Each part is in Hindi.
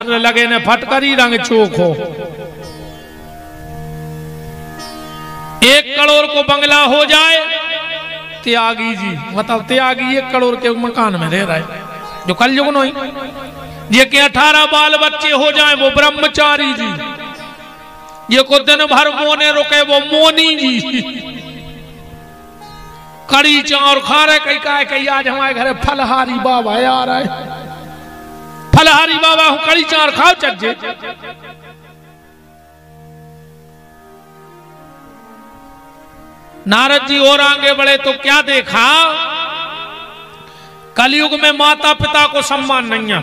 लगे ने फटकरी रंग चोखो। 1 करोड़ को बंगला हो जाए, त्यागी जी मतलब त्यागी 1 करोड़ के मकान में रह रहा है जो कल युग नहीं। ये के 18 बाल बच्चे हो जाए वो ब्रह्मचारी जी। ये को दिन भर मोने रुके वो मोनी जी। कड़ी चावल खा रहे कई का कई आज हमारे घर फलहारी बाबा आ रहा है। फलहारी बाबा हूं कड़ी चावल खाओ चज्जे। नारद जी और आगे बढ़े तो क्या देखा, कलयुग में माता पिता को सम्मान नहीं है।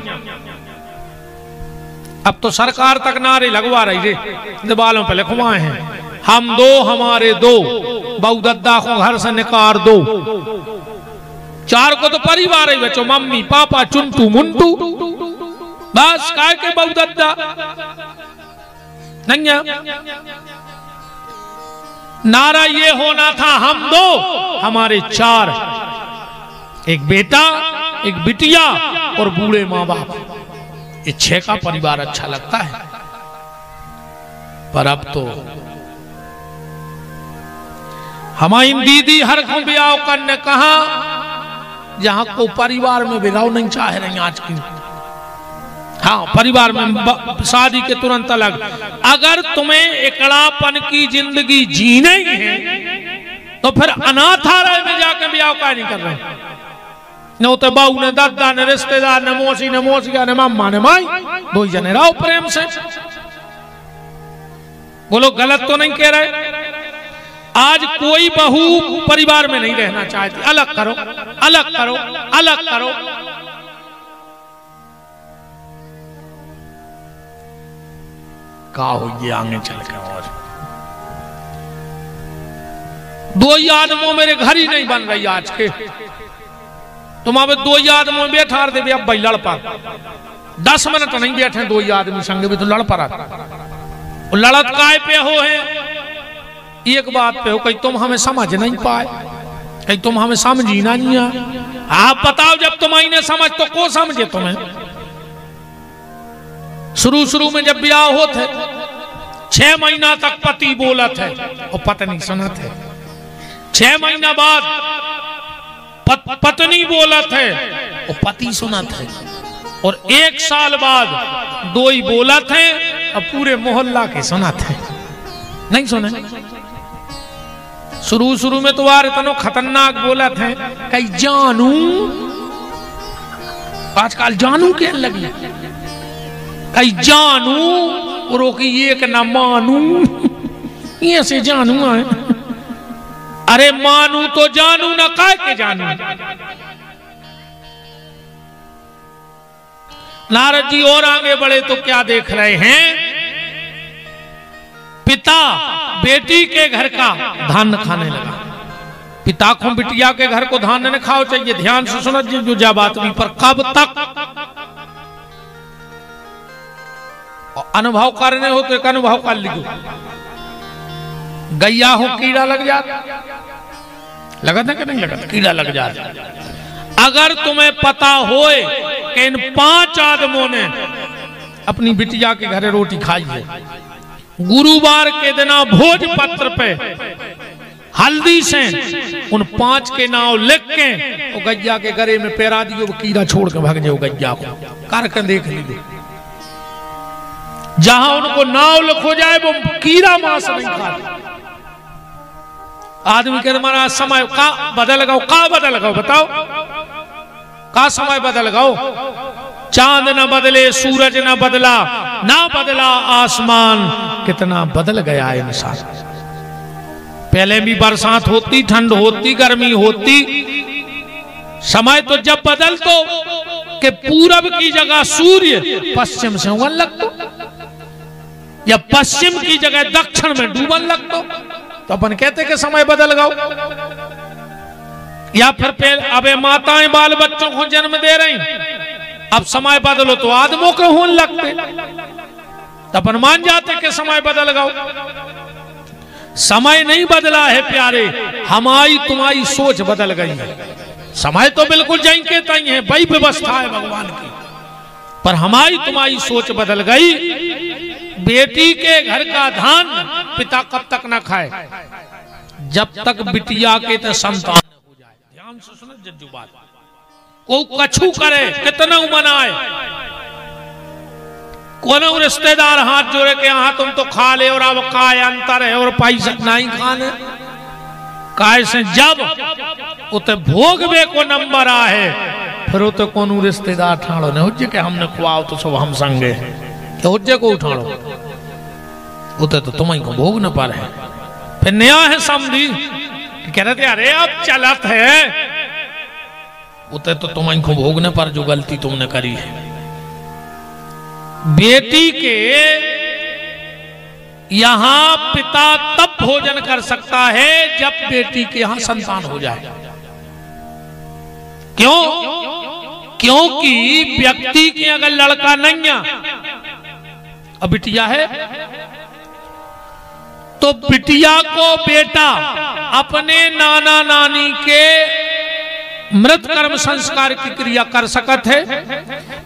अब तो सरकार तक नारे लगवा रही रे, दीवालों पे लिखवाए हैं हम दो हमारे दो, बहू दद्दा को घर से निकार दो। 4 को तो परिवार ही बचो, मम्मी पापा चुनटू मुंटू, बस काय के बहू दद्दा नहीं है। नारा ये होना था हम दो हमारे 4, एक बेटा एक बिटिया और बूढ़े माँ बाप, ये 6 का परिवार अच्छा लगता है। पर अब तो हमारी दीदी हर को ब्याह करने कहा जहां को परिवार में बिगाव नहीं चाह रही आज की। हाँ, परिवार में शादी के तुरंत अलग। अगर तुम्हें एकड़ापन की जिंदगी जीने ही है तो फिर अनाथालय में जाकर ब्याह का नहीं कर रहे। न तो बहू ने दादा ने रिश्तेदार ने मौसिया ने मामा ने माई, 2 ही जने रहो प्रेम से। बोलो गलत तो नहीं कह रहे। आज कोई बहू परिवार में नहीं रहना चाहती। अलग करो अलग करो अलग करो। का हो ये आगे चल के। और 2 ही आदमों मेरे घर ही नहीं बन रही आज के। तुम अब 2 ही आदमों बैठा दे अब भाई लड़ पा 10 मिनट नहीं बैठे 2 ही आदमी संग भी तो लड़ पा। लड़त काय पे हो है एक बात पे हो, कहीं तुम हमें समझ नहीं पाए, कहीं तुम हमें समझी ना नहीं है। आप बताओ जब तुम आईने समझ तो को समझे तुम्हें। शुरू में जब ब्याह होते 6 महीना तक पति बोलत है और पत्नी सुनत है। 6 महीना बाद पत्नी बोलत है और पति सुनत है। और 1 साल बाद 2 ही बोलत है और पूरे मोहल्ला के सुनत है। नहीं सुने। शुरू में तो यार इतना खतरनाक बोला थे कई जानू, आजकल जानू के लगी कई जानू रोकी एक ना मानू, ये से जानू है। अरे मानू तो जानू ना काय के जानू। नारद जी और आगे बढ़े तो क्या देख रहे हैं, पिता बेटी के घर का धान खाने लगा। पिता को बिटिया के घर को धान न खाओ चाहिए। ध्यान से सुनो जो जा बात भी, पर कब तक अनुभव करने हो तो एक अनुभव कर लिखो। गैया हो कीड़ा लग जाता, लगा था कि नहीं लगा था? कीड़ा लग जाता। अगर तुम्हें पता होए कि इन 5 आदमों ने अपनी बिटिया के घर रोटी खाई है, गुरुवार के दिन भोज पत्र पे हल्दी से उन 5 के नाम लिख के वो गैया के गले में पैरा दियो, वो कीड़ा छोड़ के भाग जाओ। गैया को कर देख लीजिए, जहां उनको नाव लिखो जाए वो कीड़ा मांस नहीं खाता। आदमी कहते हमारा समय का बदल गओ, का बदल गओ बताओ, का समय बदल गओ। चांद न बदले सूरज न बदला, ना बदला आसमान, कितना बदल गया है इंसान। पहले भी बरसात होती, ठंड होती, गर्मी होती। समय तो जब बदल तो कि पूरब की जगह सूर्य पश्चिम से उगन लगतो, या पश्चिम की जगह दक्षिण में डूबन लगतो, तो अपन कहते कि समय बदल गया। या फिर अबे माताएं बाल बच्चों को जन्म दे रही, अब समय बदलो तो आदमों के होने लगते, तो अपन मान जाते कि समय बदल गया। समय नहीं बदला है प्यारे, हमारी तुम्हारी सोच बदल गई है। समय तो बिल्कुल जहीं के तहीं है, वही व्यवस्था है भगवान की। पर हमारी तुम्हारी सोच बदल गई। बेटी के घर का धान पिता कब तक न खाए, जब तक बिटिया के तो संतान हो जाए। ध्यान से सुनो जज्जू बात, को कछु करे कितना मनाए, कोनो रिश्तेदार हाथ जोड़े के यहाँ तुम तो खा ले और अब काय अंतर है और पैसा नहीं खाने काय से जब उते भोगवे को नंबर आए फिर उते कोनो रिश्तेदार ठाड़ो ने हुज्जे के हमने खुआओ तो सब हम संगे के हुज्जे को उठाड़ो उते तो तुम्हें को भोग न पा रहे। फिर नया है समझी कह रहे थे अरे अब चलत है उते तो तुम्हें को भोग न पर जो गलती तुमने करी है। बेटी के यहां पिता तब भोजन कर सकता है जब बेटी के यहां संतान हो जाए। क्यों? क्योंकि व्यक्ति के अगर लड़का नहीं है अब बिटिया है तो बिटिया को बेटा अपने नाना नानी के मृत कर्म संस्कार की क्रिया कर सकत है,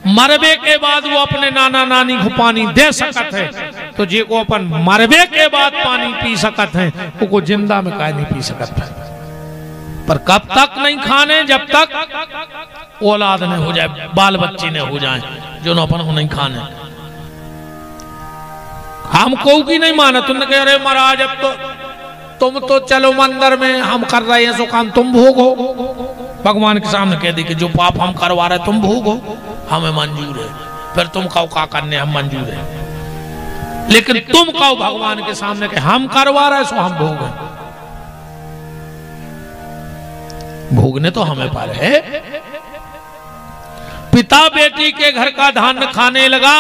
मरबे के बाद वो अपने नाना नानी को पानी दे सकत है, तो जे को अपन मरबे के बाद पानी पी सकत है वो जिंदा में काय नहीं पी सकत है। पर कब तक नहीं खाने, जब तक औलाद ने हो जाए, बाल बच्चे ने हो जाए जो न अपन को नहीं खाने। हमको की नहीं माना, तुमने कह रहे महाराज अब तो तुम तो चलो मंदिर में हम कर रहे हैं सो काम तुम भोगो। भगवान के सामने कह दी कि जो पाप हम करवा रहे तुम भोगो, हमें मंजूर है। फिर तुम कहो का करने हम मंजूर है, लेकिन तुम कहो भगवान के सामने कि हम करवा रहे सो हम भोगे। भोगने तो हमें पर है। पिता बेटी के घर का धान खाने लगा,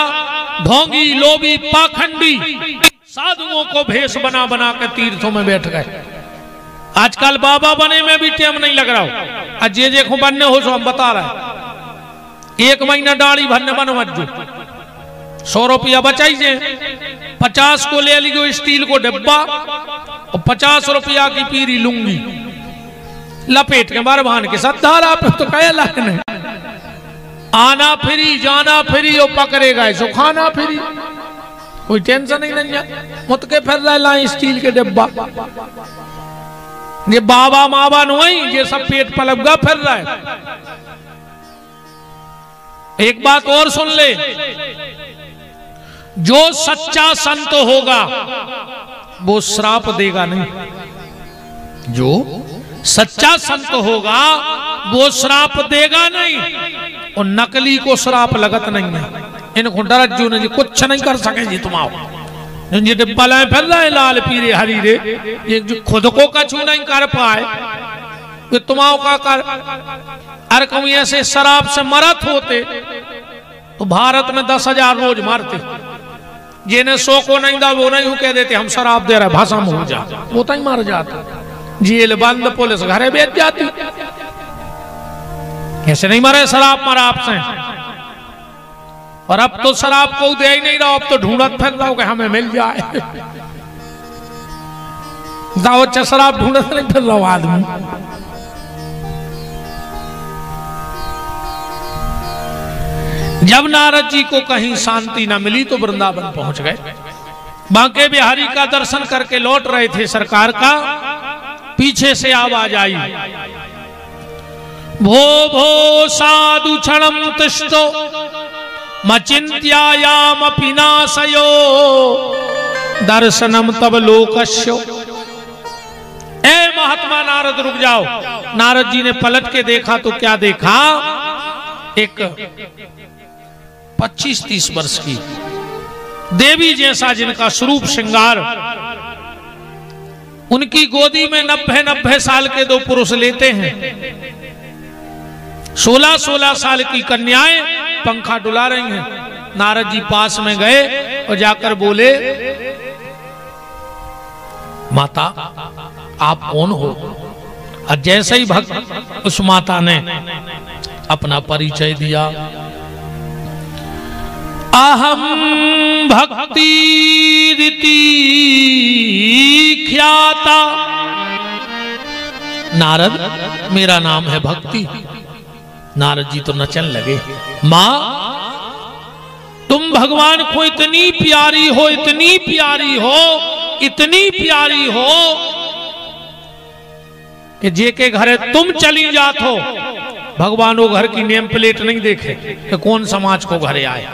ढोंगी लोभी पाखंडी साधुओं को भेष बना बना के तीर्थों में बैठ गए। आजकल बाबा बने में भी टाइम नहीं लग रहा हो, आज जे को बनने हो सो हम बता रहे। 1 महीना दाढ़ी भरने बनो मज्जू 100 रुपया बचाइए, 50 को ले लीजिए स्टील को डिब्बा और 50 रुपया की पीरी लूंगी लपेट के बार भान के साथ धारा पे तो कह लगने आना फ्री जाना फ्री और पकड़ेगा सो खाना फ्री, कोई टेंशन ही नहीं है। मुत के फिर रहा स्टील के डिब्बा, ये बाबा माबा नहीं ये सब पेट पलपगा फिर रहा है। एक बात और सुन ले, जो सच्चा संत होगा वो श्राप देगा नहीं। जो सच्चा संत होगा वो श्राप देगा नहीं, और नकली को श्राप लगत नहीं है। इनको डरज्जू ने जी कुछ नहीं कर सके जी तुम्हारा ये डिब्बा लाए फिर रहे लाल पीरे हरी रे, ये जो खुद को कछु नहीं कर पाए ये तुम्हारा का कर। अरे कभी ऐसे शराब से मरत होते तो भारत में 10,000 रोज मारते, जिन्हें 100 को नहीं दा वो नहीं कह देते हम शराब दे रहे भाषा में हो जा, वो तो ही मार जाता, जेल बंद, पुलिस घरे बेच जाती। कैसे नहीं मरे शराब मराब से। और अब तो शराब को दे ही नहीं रहा, अब तो ढूंढत फिर रहा कि हमें मिल जाए। दावत शराब ढूंढत नहीं फिर रहा आदमी। जब नारद जी को कहीं शांति न मिली तो वृंदावन पहुंच गए। बांके बिहारी का दर्शन करके लौट रहे थे सरकार का, पीछे से आवाज आई, भो भो साधु क्षणम तिष्ठो मचिंत्यायाम पिनाशयो दर्शनम तब लोकस्यो। ए महात्मा नारद रुक जाओ। नारद जी ने पलट के देखा तो क्या देखा, एक 25-30 वर्ष की देवी जैसा जिनका स्वरूप श्रृंगार, उनकी गोदी में 90 साल के 2 पुरुष लेते हैं। 16 साल की कन्याएं पंखा डुला रही हैं। नारद जी पास में गए और जाकर बोले, माता आप कौन हो? और जैसे ही भक्त उस माता ने अपना परिचय दिया, अहम भक्ति रीति ख्याता, नारद मेरा नाम है भक्ति। नारद जी तो नचन लगे, मां भगवान को इतनी प्यारी हो, इतनी प्यारी हो, इतनी प्यारी हो कि जे के घरे तुम चली जात हो, भगवान वो घर की नेम प्लेट नहीं देखे कि कौन समाज को घरे आए।